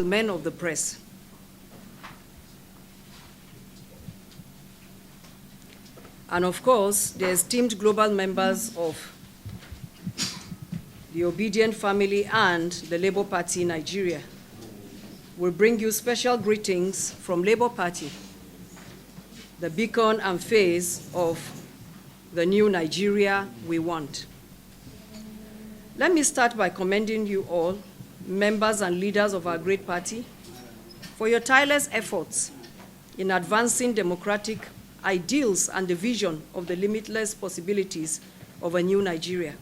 Men of the press. And of course, the esteemed global members of the Obedient family and the Labour Party Nigeria will bring you special greetings from Labour Party, the beacon and face of the new Nigeria we want. Let me start by commending you all, members and leaders of our great party, for your tireless efforts in advancing democratic ideals and the vision of the limitless possibilities of a new Nigeria.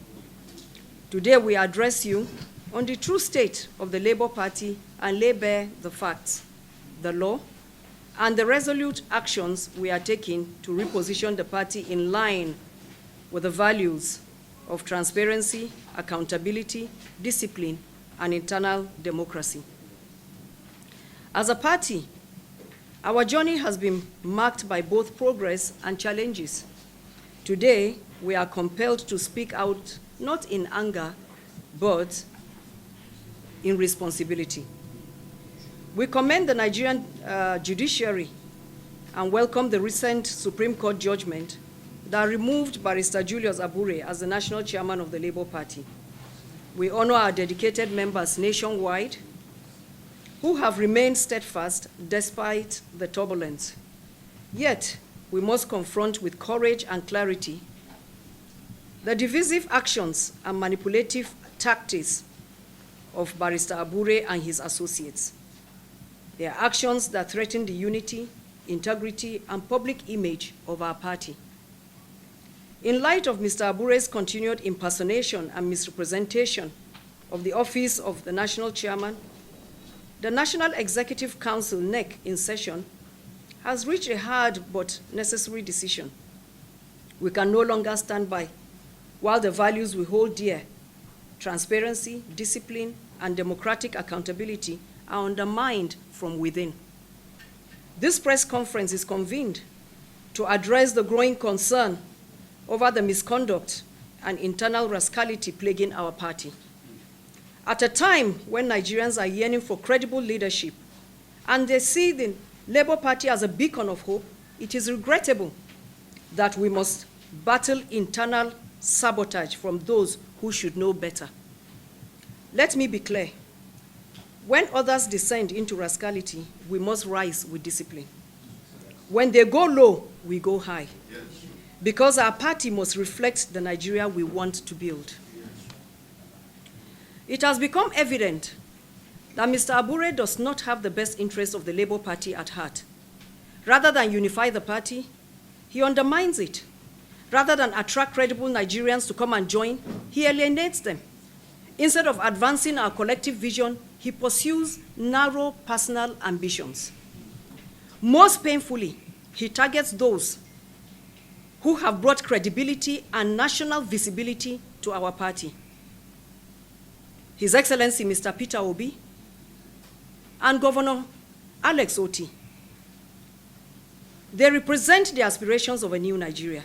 Today we address you on the true state of the Labour Party and lay bare the facts, the law, and the resolute actions we are taking to reposition the party in line with the values of transparency, accountability, discipline, and internal democracy. As a party, our journey has been marked by both progress and challenges. Today, we are compelled to speak out not in anger, but in responsibility. We commend the Nigerian judiciary and welcome the recent Supreme Court judgment that removed Barrister Julius Abure as the national chairman of the Labour Party. We honor our dedicated members nationwide who have remained steadfast despite the turbulence. Yet, we must confront with courage and clarity the divisive actions and manipulative tactics of Barrister Abure and his associates. They are actions that threaten the unity, integrity, and public image of our party. In light of Mr. Abure's continued impersonation and misrepresentation of the office of the national chairman, the National Executive Council, NEC, in session, has reached a hard but necessary decision. We can no longer stand by while the values we hold dear, transparency, discipline, and democratic accountability, are undermined from within. This press conference is convened to address the growing concern over the misconduct and internal rascality plaguing our party. At a time when Nigerians are yearning for credible leadership and they see the Labour Party as a beacon of hope, it is regrettable that we must battle internal sabotage from those who should know better. Let me be clear. When others descend into rascality, we must rise with discipline. When they go low, we go high. Yes. Because our party must reflect the Nigeria we want to build. It has become evident that Mr. Abure does not have the best interests of the Labour Party at heart. Rather than unify the party, he undermines it. Rather than attract credible Nigerians to come and join, he alienates them. Instead of advancing our collective vision, he pursues narrow personal ambitions. Most painfully, he targets those who have brought credibility and national visibility to our party. His Excellency Mr. Peter Obi and Governor Alex Otti. They represent the aspirations of a new Nigeria.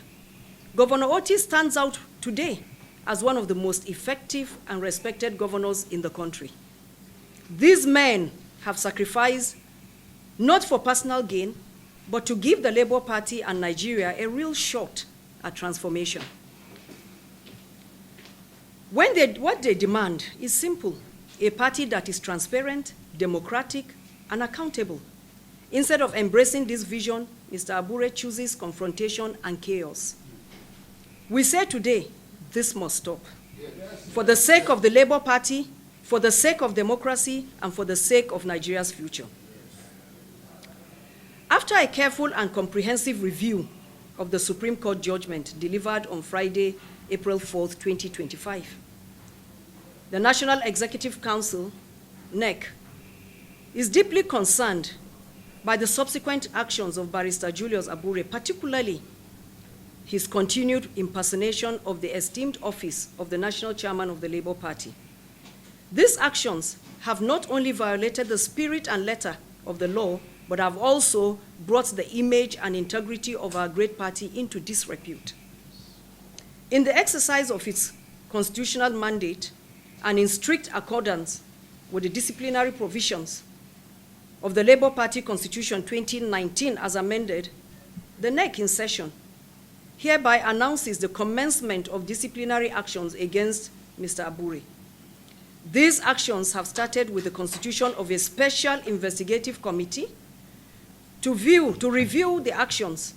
Governor Otti stands out today as one of the most effective and respected governors in the country. These men have sacrificed not for personal gain, but to give the Labour Party and Nigeria a real shot at transformation. What they demand is simple: a party that is transparent, democratic, and accountable. Instead of embracing this vision, Mr. Abure chooses confrontation and chaos. We say today, this must stop. For the sake of the Labour Party, for the sake of democracy, and for the sake of Nigeria's future. After a careful and comprehensive review of the Supreme Court judgment delivered on Friday, April 4th, 2025, the National Executive Council, NEC, is deeply concerned by the subsequent actions of Barrister Julius Abure, particularly his continued impersonation of the esteemed office of the national chairman of the Labour Party. These actions have not only violated the spirit and letter of the law, but have also brought the image and integrity of our great party into disrepute. In the exercise of its constitutional mandate and in strict accordance with the disciplinary provisions of the Labour Party Constitution 2019 as amended, the NEC in session hereby announces the commencement of disciplinary actions against Mr. Abure. These actions have started with the constitution of a special investigative committee to review the actions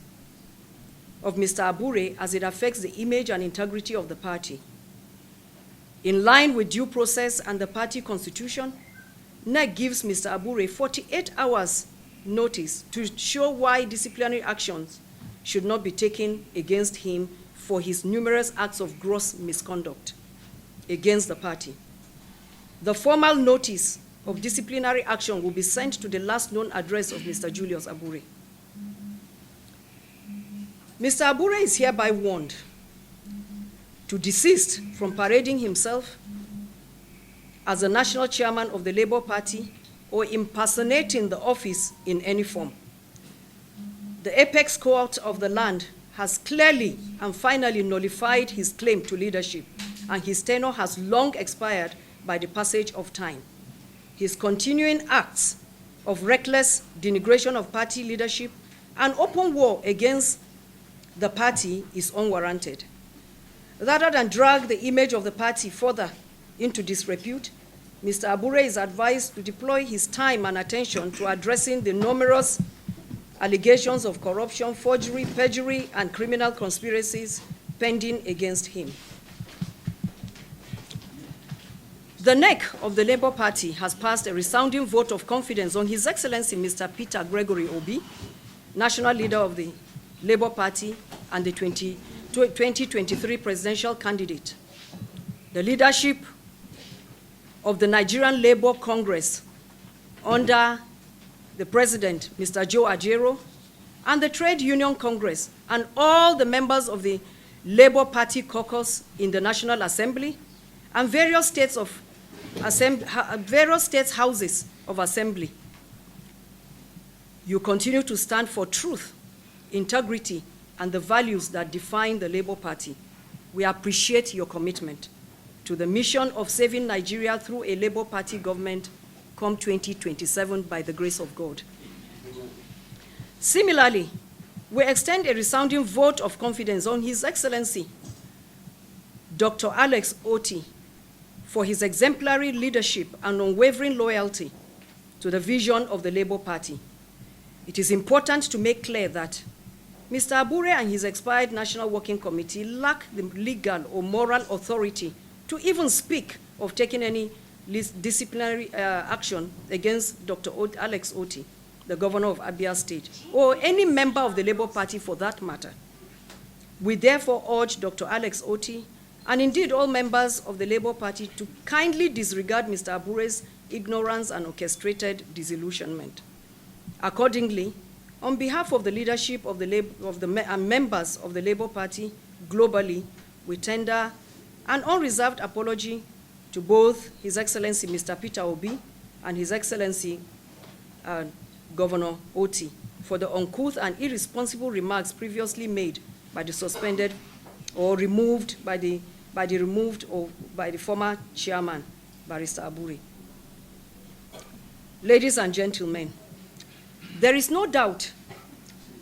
of Mr. Abure as it affects the image and integrity of the party. In line with due process and the party constitution, NEC gives Mr. Abure 48 hours notice to show why disciplinary actions should not be taken against him for his numerous acts of gross misconduct against the party. The formal notice of disciplinary action will be sent to the last known address of Mr. Julius Abure. Mr. Abure is hereby warned to desist from parading himself as the national chairman of the Labour Party or impersonating the office in any form. The apex court of the land has clearly and finally nullified his claim to leadership, and his tenure has long expired by the passage of time. His continuing acts of reckless denigration of party leadership and open war against the party is unwarranted. Rather than drag the image of the party further into disrepute, Mr. Abure is advised to deploy his time and attention to addressing the numerous allegations of corruption, forgery, perjury, and criminal conspiracies pending against him. The NEC of the Labour Party has passed a resounding vote of confidence on His Excellency Mr. Peter Gregory Obi, national leader of the Labour Party and the 2023 presidential candidate. The leadership of the Nigerian Labour Congress under the President, Mr. Joe Ajero, and the Trade Union Congress, and all the members of the Labour Party caucus in the National Assembly, and various states houses of assembly. You continue to stand for truth, integrity, and the values that define the Labour Party. We appreciate your commitment to the mission of saving Nigeria through a Labour Party government come 2027 by the grace of God. Similarly, we extend a resounding vote of confidence on His Excellency Dr. Alex Otti for his exemplary leadership and unwavering loyalty to the vision of the Labour Party. It is important to make clear that Mr. Abure and his expired National Working Committee lack the legal or moral authority to even speak of taking any disciplinary action against Dr. Alex Otti, the governor of Abia State, or any member of the Labour Party for that matter. We therefore urge Dr. Alex Otti, and indeed all members of the Labour Party, to kindly disregard Mr. Abure's ignorance and orchestrated disillusionment. Accordingly, on behalf of the leadership of the members of the Labour Party globally, we tender an unreserved apology to both His Excellency Mr. Peter Obi and His Excellency Governor Otti for the uncouth and irresponsible remarks previously made by the suspended or removed by the former chairman, Barrister Abure. Ladies and gentlemen, there is no doubt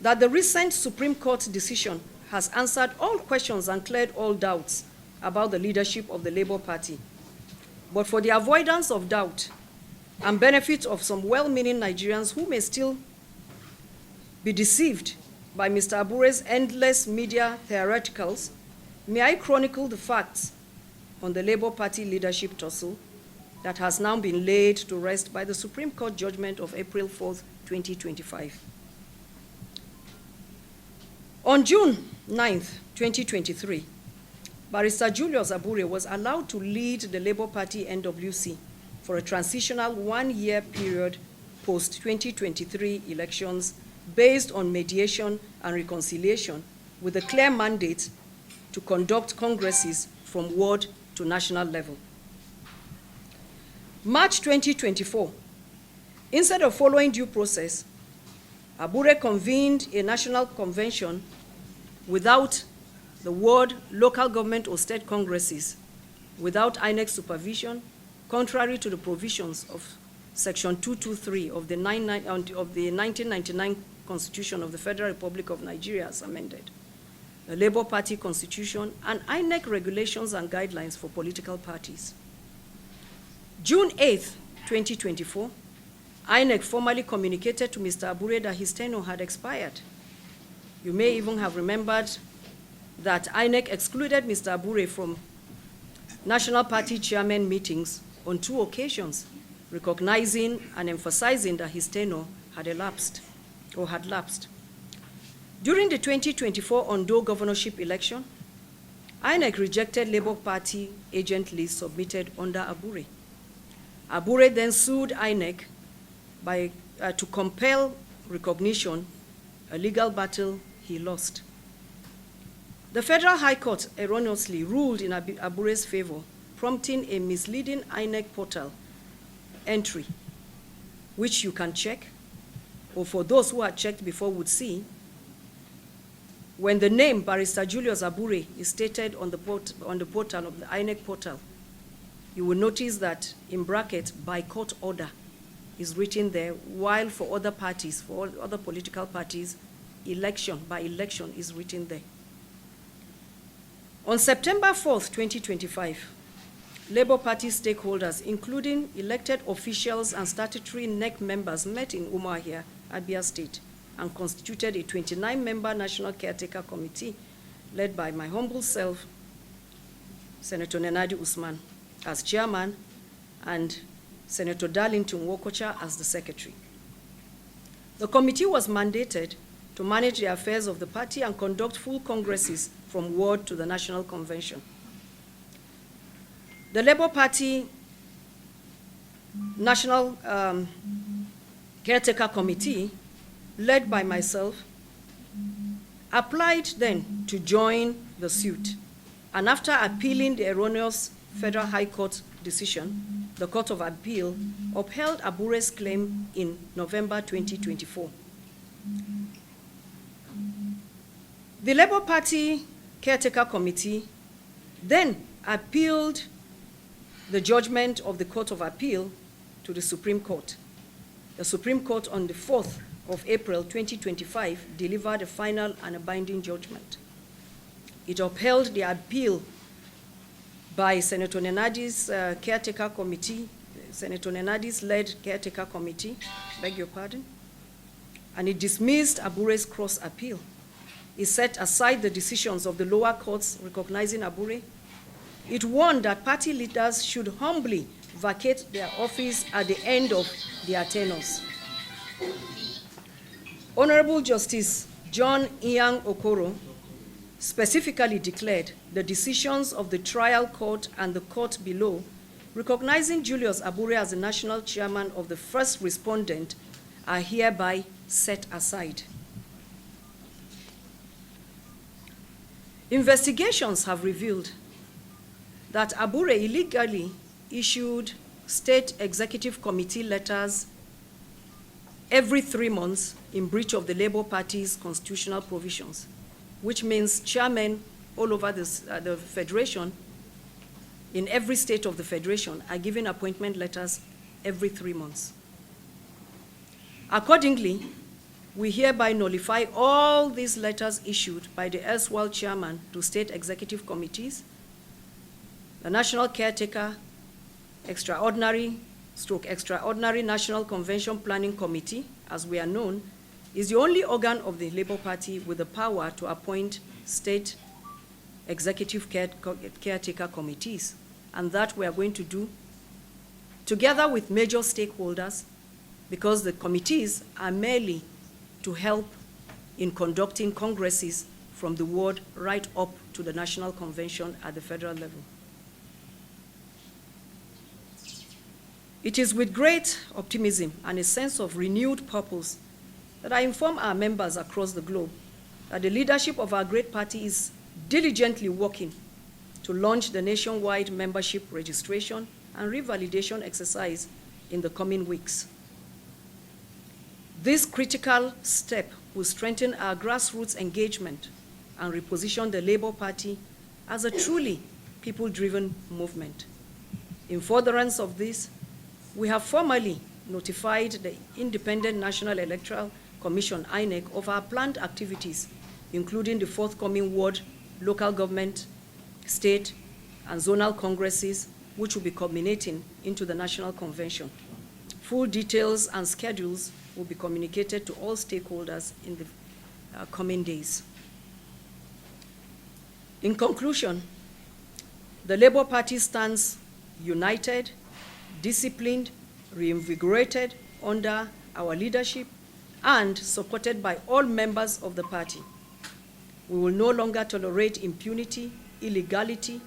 that the recent Supreme Court decision has answered all questions and cleared all doubts about the leadership of the Labour Party. But for the avoidance of doubt and benefit of some well-meaning Nigerians who may still be deceived by Mr. Abure's endless media theatricals, may I chronicle the facts on the Labour Party leadership tussle that has now been laid to rest by the Supreme Court judgment of April 4th, 2025. On June 9th, 2023, Barrister Julius Abure was allowed to lead the Labour Party NWC for a transitional one-year period post-2023 elections based on mediation and reconciliation with a clear mandate to conduct congresses from ward to national level. March 2024, instead of following due process, Abure convened a national convention without the ward, local government, or state congresses, without INEC supervision, contrary to the provisions of Section 223 of the 1999 Constitution of the Federal Republic of Nigeria as amended, the Labour Party Constitution, and INEC regulations and guidelines for political parties. June 8th, 2024, INEC formally communicated to Mr. Abure that his tenure had expired. You may even have remembered that INEC excluded Mr. Abure from National Party chairman meetings on 2 occasions, recognizing and emphasizing that his tenure had elapsed or had lapsed. During the 2024 Ondo governorship election, INEC rejected Labour Party agent list submitted under Abure. Abure then sued INEC to compel recognition, a legal battle he lost. The Federal High Court erroneously ruled in Abure's favor, prompting a misleading INEC portal entry, which you can check, or for those who had checked before would see. When the name Barrister Julius Abure is stated on the portal of the INEC portal, you will notice that in bracket, by court order is written there, while for other parties, for all other political parties, election by election is written there. On September 4th, 2025, Labour Party stakeholders, including elected officials and statutory NEC members, met in Umuahia, Abia State, and constituted a 29-member National Caretaker Committee led by my humble self, Senator Nenadi Usman, as chairman, and Senator Darlington Wokocha as the secretary. The committee was mandated to manage the affairs of the party and conduct full congresses from ward to the National Convention. The Labour Party National Caretaker Committee, led by myself, applied then to join the suit. And after appealing the erroneous Federal High Court decision, the Court of Appeal upheld Abure's claim in November 2024. The Labour Party Caretaker Committee then appealed the judgment of the Court of Appeal to the Supreme Court. The Supreme Court on the 4th of April 2025 delivered a final and a binding judgment. It upheld the appeal by Senator Nenadi's caretaker committee, Senator Nenadi's led caretaker committee, beg your pardon, and it dismissed Abure's cross appeal. It set aside the decisions of the lower courts recognizing Abure. It warned that party leaders should humbly vacate their office at the end of their tenures. Honorable Justice John Ian Okoro specifically declared the decisions of the trial court and the court below, recognizing Julius Abure as the national chairman of the first respondent, are hereby set aside. Investigations have revealed that Abure illegally issued state executive committee letters every 3 months in breach of the Labour Party's constitutional provisions, which means chairmen all over the Federation, in every state of the Federation, are given appointment letters every 3 months. Accordingly, we hereby nullify all these letters issued by the erstwhile chairman to state executive committees. The National Caretaker Extraordinary National Convention Planning Committee, as we are known, is the only organ of the Labour Party with the power to appoint state executive caretaker committees. And that we are going to do together with major stakeholders, because the committees are merely to help in conducting congresses from the ward right up to the National Convention at the federal level. It is with great optimism and a sense of renewed purpose that I inform our members across the globe that the leadership of our great party is diligently working to launch the nationwide membership registration and revalidation exercise in the coming weeks. This critical step will strengthen our grassroots engagement and reposition the Labour Party as a truly people-driven movement. In furtherance of this, we have formally notified the Independent National Electoral Commission, INEC, of our planned activities, including the forthcoming ward, local government, state, and zonal congresses, which will be culminating into the National Convention. Full details and schedules will be communicated to all stakeholders in the coming days. In conclusion, the Labour Party stands united, disciplined, reinvigorated under our leadership, and supported by all members of the party. We will no longer tolerate impunity, illegality,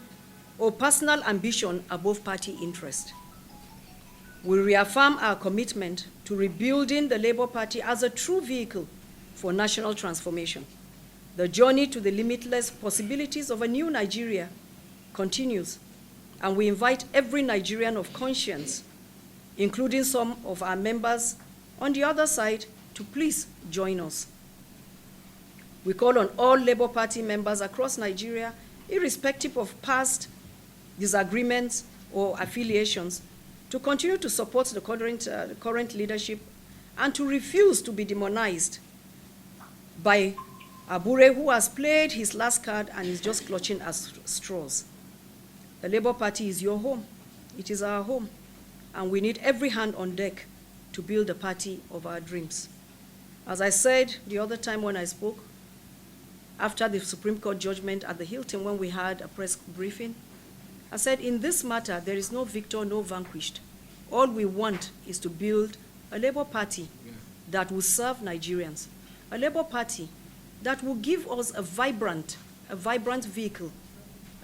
or personal ambition above party interest. We reaffirm our commitment to rebuilding the Labour Party as a true vehicle for national transformation. The journey to the limitless possibilities of a new Nigeria continues, and we invite every Nigerian of conscience, including some of our members on the other side, to please join us. We call on all Labour Party members across Nigeria, irrespective of past disagreements or affiliations, to continue to support the current leadership and to refuse to be demonized by Abure, who has played his last card and is just clutching at straws. The Labour Party is your home. It is our home. And we need every hand on deck to build the party of our dreams. As I said the other time when I spoke, after the Supreme Court judgment at the Hilton when we had a press briefing, I said, in this matter, there is no victor, no vanquished. All we want is to build a Labour Party that will serve Nigerians, a Labour Party that will give us a vibrant vehicle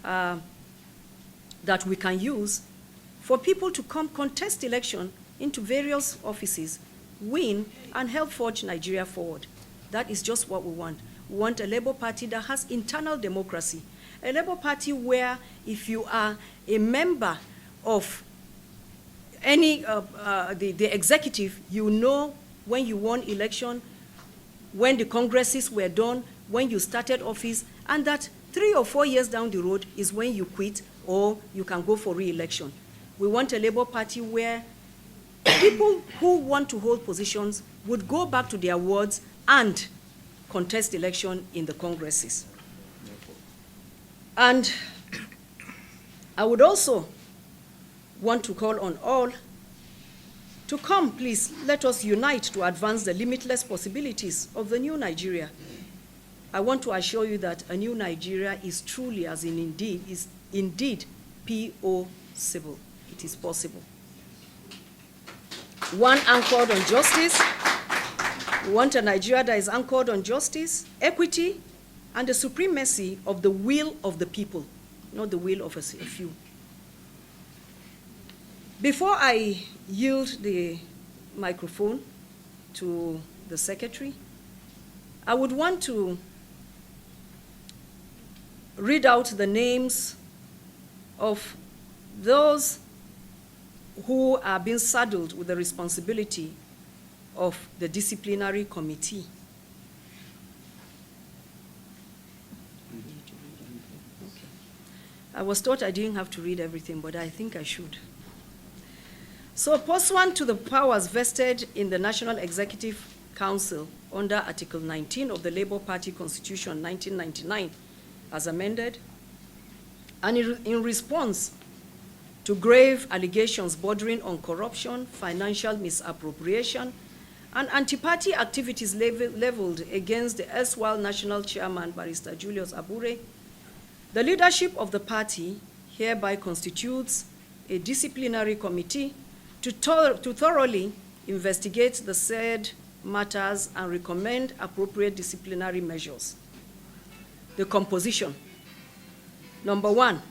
that we can use for people to come contest election into various offices, win, and help forge Nigeria forward. That is just what we want. We want a Labour Party that has internal democracy, a Labour Party where if you are a member of any, the executive, you know when you won election, when the congresses were done, when you started office, and that 3 or 4 years down the road is when you quit or you can go for re-election. We want a Labour Party where people who want to hold positions would go back to their wards and contest election in the congresses. And I would also want to call on all to come, please, let us unite to advance the limitless possibilities of the new Nigeria. I want to assure you that a new Nigeria is truly, as in indeed, is indeed possible. It is possible. One anchored on justice. We want a Nigeria that is anchored on justice, equity, and the supremacy of the will of the people, not the will of a few. Before I yield the microphone to the Secretary, I would want to read out the names of those who are being saddled with the responsibility of the disciplinary committee. I was taught I didn't have to read everything, but I think I should. So, pursuant to the powers vested in the National Executive Council under Article 19 of the Labour Party Constitution 1999, as amended, and in response to grave allegations bordering on corruption, financial misappropriation, and anti-party activities leveled against the erstwhile national chairman, Barrister Julius Abure, the leadership of the party hereby constitutes a disciplinary committee to thoroughly investigate the said matters and recommend appropriate disciplinary measures. The composition. Number 1,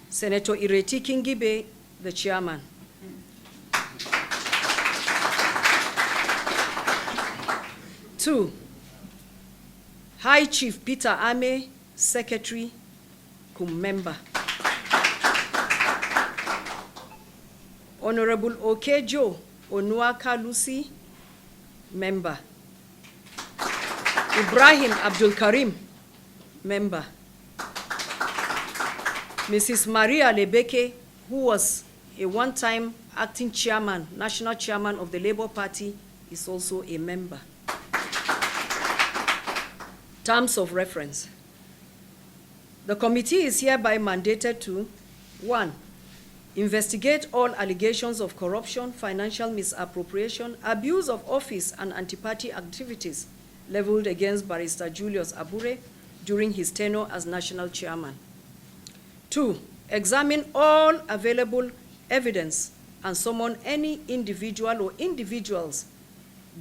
Senator Ireti Kingibe, the chairman. Two, High Chief Peter Ame, secretary, member. Honorable Okejo Onuaka Lucy, member. Ibrahim Abdul Karim, member. Mrs. Maria Lebeke, who was a one-time acting chairman, national chairman of the Labour Party, is also a member. Terms of reference. The committee is hereby mandated to, 1, investigate all allegations of corruption, financial misappropriation, abuse of office, and anti-party activities leveled against Barrister Julius Abure during his tenure as national chairman. 2, examine all available evidence and summon any individual or individuals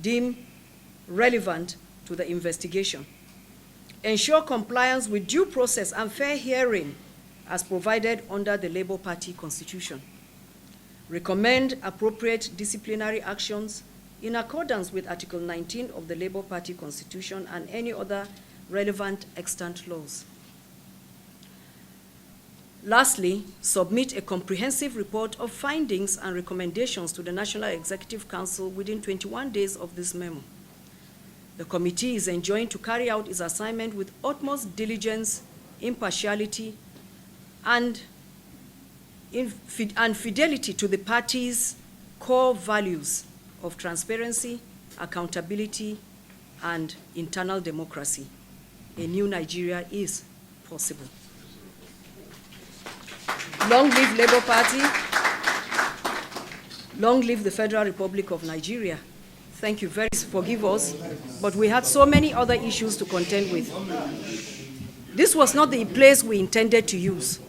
deemed relevant to the investigation. Ensure compliance with due process and fair hearing as provided under the Labour Party Constitution. Recommend appropriate disciplinary actions in accordance with Article 19 of the Labour Party Constitution and any other relevant extant laws. Lastly, submit a comprehensive report of findings and recommendations to the National Executive Council within 21 days of this memo. The committee is enjoined to carry out its assignment with utmost diligence, impartiality, and fidelity to the party's core values of transparency, accountability, and internal democracy. A new Nigeria is possible. Long live Labour Party. Long live the Federal Republic of Nigeria. Thank you very much. Forgive us, but we had so many other issues to contend with. This was not the place we intended to use,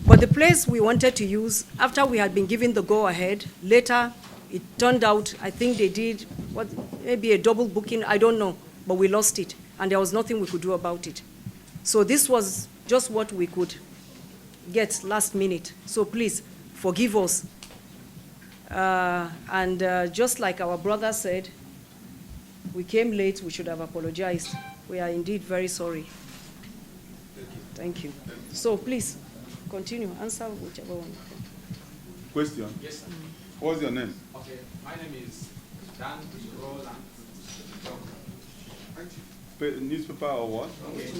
but the place we wanted to use after we had been given the go-ahead. Later, it turned out, I think they did, maybe a double booking, I don't know, but we lost it, and there was nothing we could do about it. So this was just what we could get last minute. So please, forgive us. Just like our brother said, we came late, we should have apologized. We are indeed very sorry. Thank you. So please, continue, answer whichever one. Question? Yes, sir. What's your name? Okay, my name is Dan Roland. Newspaper or what? Okay.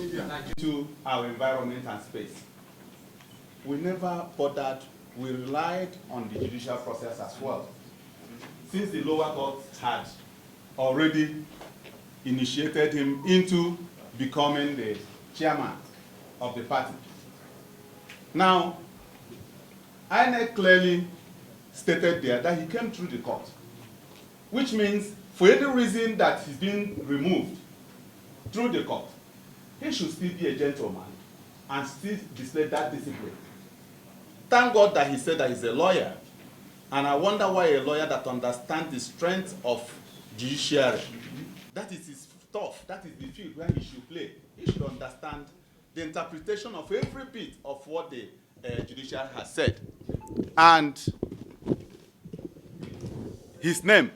To our environment and space. We never bothered, we relied on the judicial process as well. Since the lower court had already initiated him into becoming the chairman of the party. Now, INEC clearly stated there that he came through the court, which means for any reason that he's been removed through the court, he should still be a gentleman and still display that discipline. Thank God that he said that he's a lawyer, and I wonder why a lawyer that understands the strength of judiciary, that is his stuff, that is the field where he should play. He should understand the interpretation of every bit of what the judiciary has said. And his name,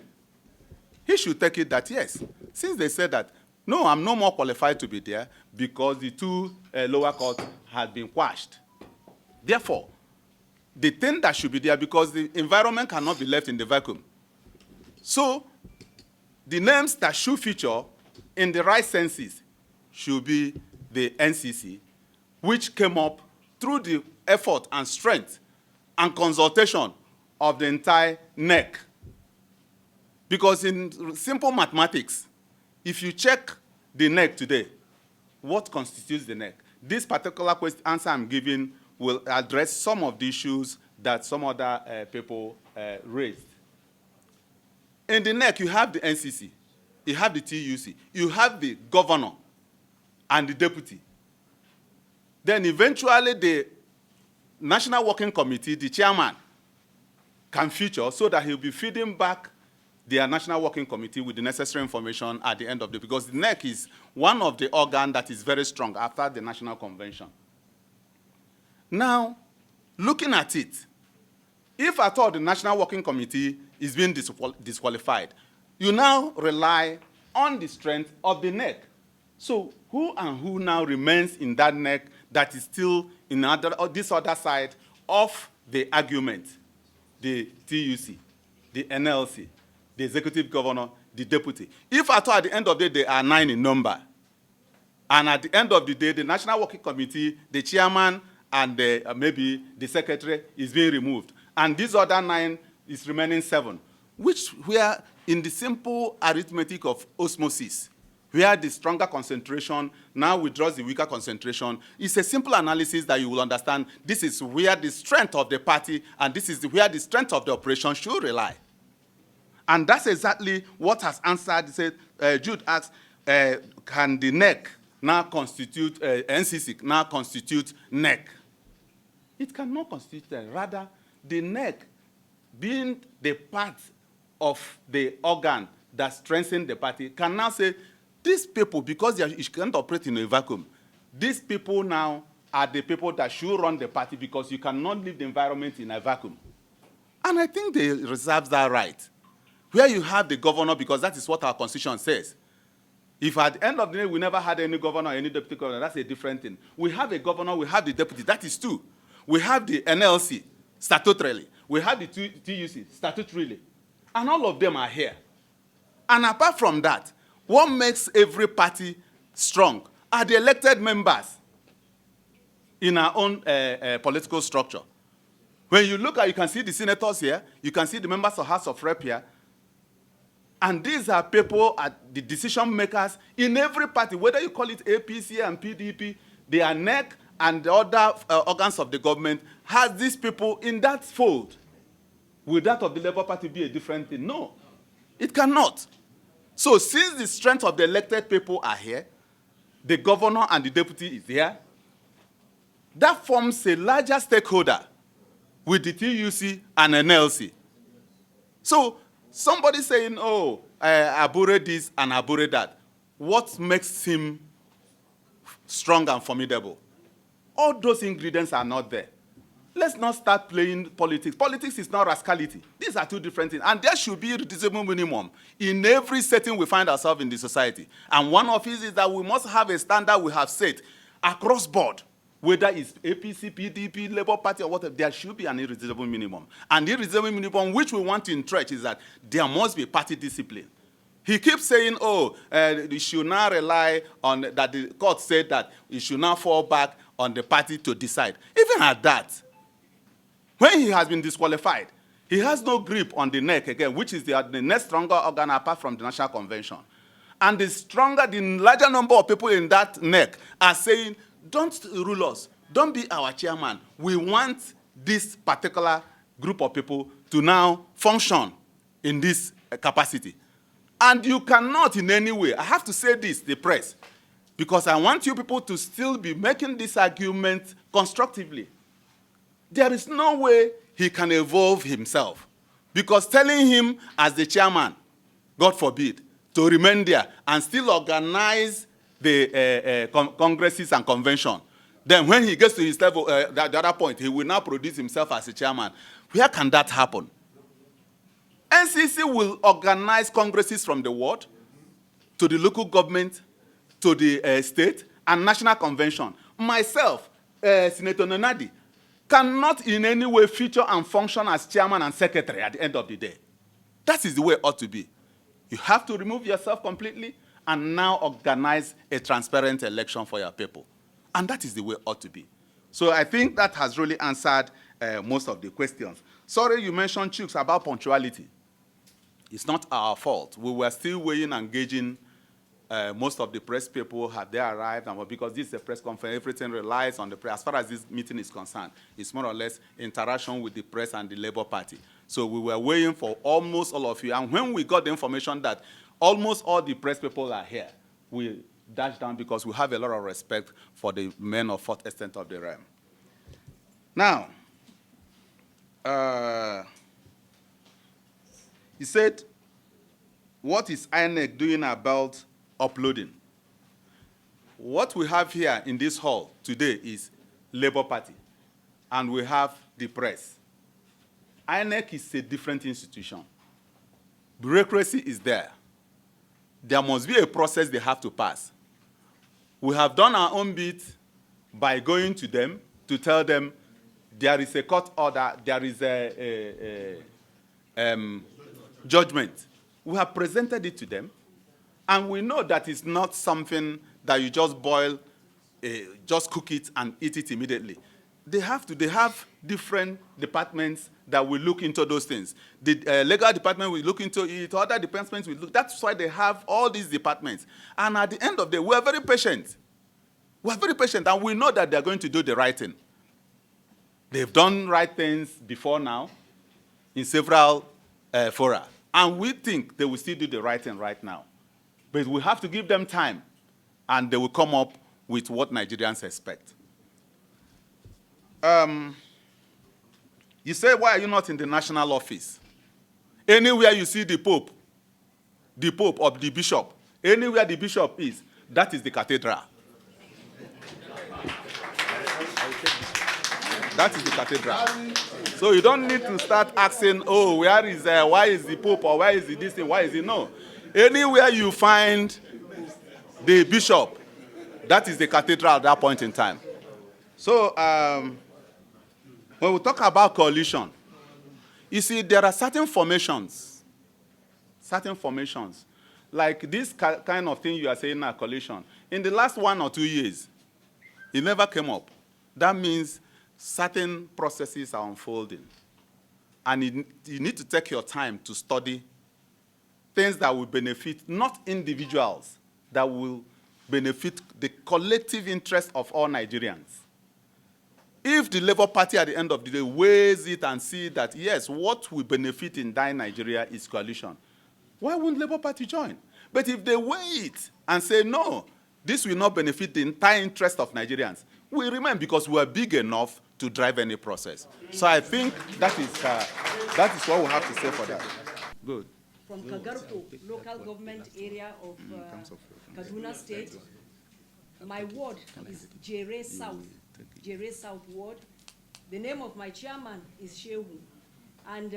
he should take it that yes, since they said that, no, I'm no more qualified to be there because the two lower courts had been quashed. Therefore, the thing that should be there, because the environment cannot be left in the vacuum. So, the names that should feature in the right senses should be the NCC, which came up through the effort and strength and consultation of the entire NEC. Because in simple mathematics, if you check the NEC today, what constitutes the NEC? This particular answer I'm giving will address some of the issues that some other people raised. In the NEC, you have the NCC, you have the TUC, you have the governor and the deputy. Then eventually the National Working Committee, the chairman, can feature so that he'll be feeding back their National Working Committee with the necessary information at the end of the day, because the NEC is one of the organs that is very strong after the National Convention. Now, looking at it, if at all the National Working Committee is being disqualified, you now rely on the strength of the NEC. So who and who now remains in that NEC that is still in this other side of the argument? The TUC, the NLC, the executive governor, the deputy. If at all at the end of the day they are 9 in number, and at the end of the day the National Working Committee, the chairman, and maybe the secretary is being removed. And these other 9 is remaining 7, which were in the simple arithmetic of osmosis, where the stronger concentration now withdraws the weaker concentration. It's a simple analysis that you will understand this is where the strength of the party and this is where the strength of the operation should rely. And that's exactly what has answered. Said, Jude asks, can the NEC now constitute, NCC now constitute NEC? It cannot constitute that. Rather, the NEC, being the part of the organ that strengthens the party, can now say, these people, because you can't operate in a vacuum, these people now are the people that should run the party because you cannot leave the environment in a vacuum. And I think they reserve that right. Where you have the governor, because that is what our constitution says. If at the end of the day we never had any governor or any deputy governor, that's a different thing. We have a governor, we have the deputy, that is 2. We have the NLC, statutorily. We have the TUC, statutorily. And all of them are here. And apart from that, what makes every party strong are the elected members in our own political structure. When you look at, you can see the senators here, you can see the members of House of Rep here, and these are people, the decision makers in every party, whether you call it APC and PDP, they are NEC and the other organs of the government, has these people in that fold. Will that of the Labour Party be a different thing? No, it cannot. So since the strength of the elected people are here, the governor and the deputy is here, that forms a larger stakeholder with the TUC and NLC. So somebody saying, oh, Abure this and Abure that, what makes him strong and formidable? All those ingredients are not there. Let's not start playing politics. Politics is not rascality. These are 2 different things. And there should be a reasonable minimum in every setting we find ourselves in the society. And one of it is that we must have a standard we have set across board, whether it's APC, PDP, Labour Party, or whatever, there should be an irreducible minimum. And the irreducible minimum which we want to entrench is that there must be party discipline. He keeps saying, oh, you should not rely on that. The court said that you should not fall back on the party to decide. Even at that, when he has been disqualified, he has no grip on the NEC again, which is the next stronger organ apart from the National Convention. And the larger number of people in that NEC are saying, don't rule us, don't be our chairman. We want this particular group of people to now function in this capacity. And you cannot in any way, I have to say this, the press, because I want you people to still be making this argument constructively. There is no way he can evolve himself. Because telling him as the chairman, God forbid, to remain there and still organize the congresses and convention, then when he gets to his level, the other point, he will now produce himself as a chairman. Where can that happen? NCC will organize congresses from the ward to the local government, to the state, and national convention. Myself, Senator Nonadi, cannot in any way feature and function as chairman and secretary at the end of the day. That is the way it ought to be. You have to remove yourself completely and now organize a transparent election for your people. And that is the way it ought to be. So I think that has really answered most of the questions. Sorry you mentioned, Chooks, about punctuality. It's not our fault. We were still weighing and gauging. Most of the press people had they arrived, and because this is a press conference, everything relies on the press. As far as this meeting is concerned, it's more or less interaction with the press and the Labour Party. So we were waiting for almost all of you. And when we got the information that almost all the press people are here, we dashed down because we have a lot of respect for the men of fourth extent of the realm. Now, he said, what is INEC doing about uploading? What we have here in this hall today is Labour Party, and we have the press. INEC is a different institution. Bureaucracy is there. There must be a process they have to pass. We have done our own bit by going to them to tell them there is a court order, there is a judgment. We have presented it to them, and we know that it's not something that you just boil, just cook it and eat it immediately. they have different departments that will look into those things. The legal department will look into it, other departments will look. That's why they have all these departments. And at the end of the day, we are very patient. We are very patient, and we know that they're going to do the right thing. They've done right things before now in several fora. And we think they will still do the right thing right now. But we have to give them time, and they will come up with what Nigerians expect. You say, why are you not in the national office? Anywhere you see the Pope or the bishop, anywhere the bishop is, that is the cathedral. That is the cathedral. So you don't need to start asking, oh, why is the Pope, or where is this thing, why is it? No. Anywhere you find the bishop, that is the cathedral at that point in time. So when we talk about coalition, you see, there are certain formations, like this kind of thing you are saying now, coalition. In the last 1 or 2 years, it never came up. That means certain processes are unfolding. And you need to take your time to study things that will benefit not individuals, that will benefit the collective interest of all Nigerians. If the Labour Party at the end of the day weighs it and see that, yes, what will benefit in dying Nigeria is coalition, why wouldn't Labour Party join? But if they weigh it and say, no, this will not benefit the entire interest of Nigerians, we remain because we are big enough to drive any process. So I think that is what we have to say for that. Good. From Kagarko, local government area of Kaduna State. My ward is Jere South Ward. The name of my chairman is Shehu. And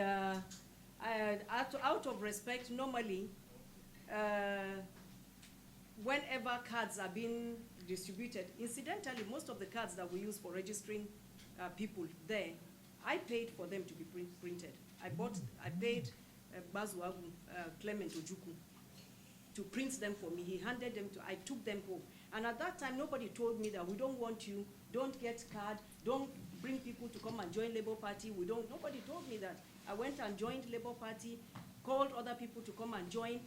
out of respect, normally, whenever cards are being distributed, incidentally, most of the cards that we use for registering people there, I paid for them to be printed. I paid Bazuagu, Clement Ojuku, to print them for me. He handed them I took them home. And at that time, nobody told me that we don't want you, don't get card, don't bring people to come and join Labour Party. Nobody told me that. I went and joined Labour Party, called other people to come and join,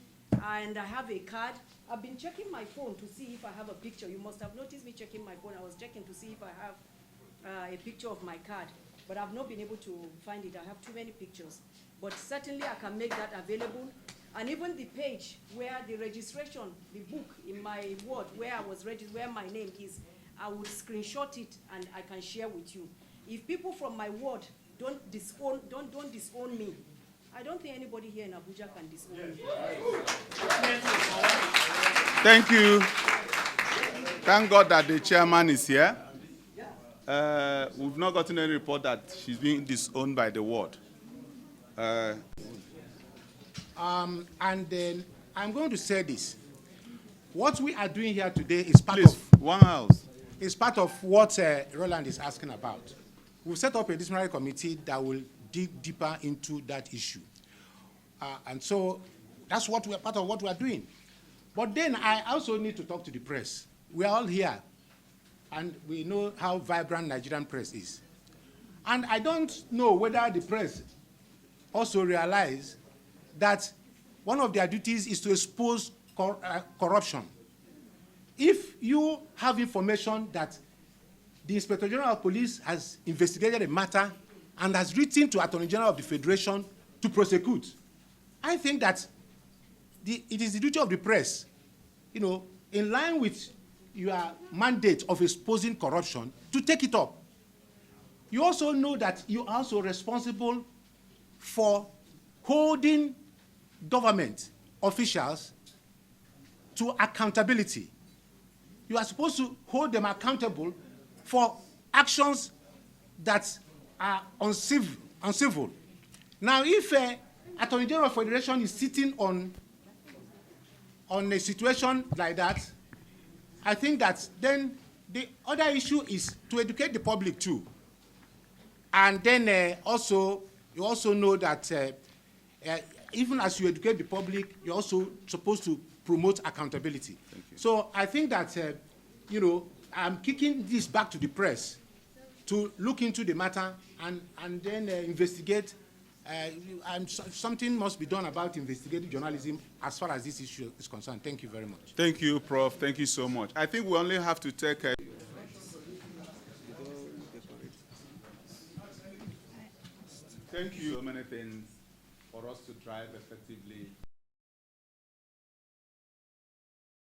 and I have a card. I've been checking my phone to see if I have a picture. You must have noticed me checking my phone. I was checking to see if I have a picture of my card, but I've not been able to find it. I have too many pictures. But certainly I can make that available. And even the page where the registration, the book in my ward where I was registered, where my name is, I would screenshot it and I can share with you. If people from my ward don't disown me, I don't think anybody here in Abuja can disown me. Thank you. Thank God that the chairman is here. We've not gotten any report that she's being disowned by the ward. And then I'm going to say this. What we are doing here today is part of one house. Is part of what Roland is asking about. We've set up a disciplinary committee that will dig deeper into that issue. And so that's what we are part of what we are doing. But then I also need to talk to the press. We are all here, and we know how vibrant Nigerian press is. And I don't know whether the press also realize that one of their duties is to expose corruption. If you have information that the Inspector General of Police has investigated a matter and has written to Attorney General of the Federation to prosecute, I think that it is the duty of the press, in line with your mandate of exposing corruption, to take it up. You also know that you are also responsible for holding government officials to accountability. You are supposed to hold them accountable for actions that are uncivil. Now, if Attorney General of Federation is sitting on a situation like that, I think that then the other issue is to educate the public too. And then you also know that even as you educate the public, you're also supposed to promote accountability. So I think that, I'm kicking this back to the press to look into the matter and then investigate. Something must be done about investigative journalism as far as this issue is concerned. Thank you very much. Thank you, Prof. Thank you so much. I think we only have to take a... Thank you. So many things for us to drive effectively.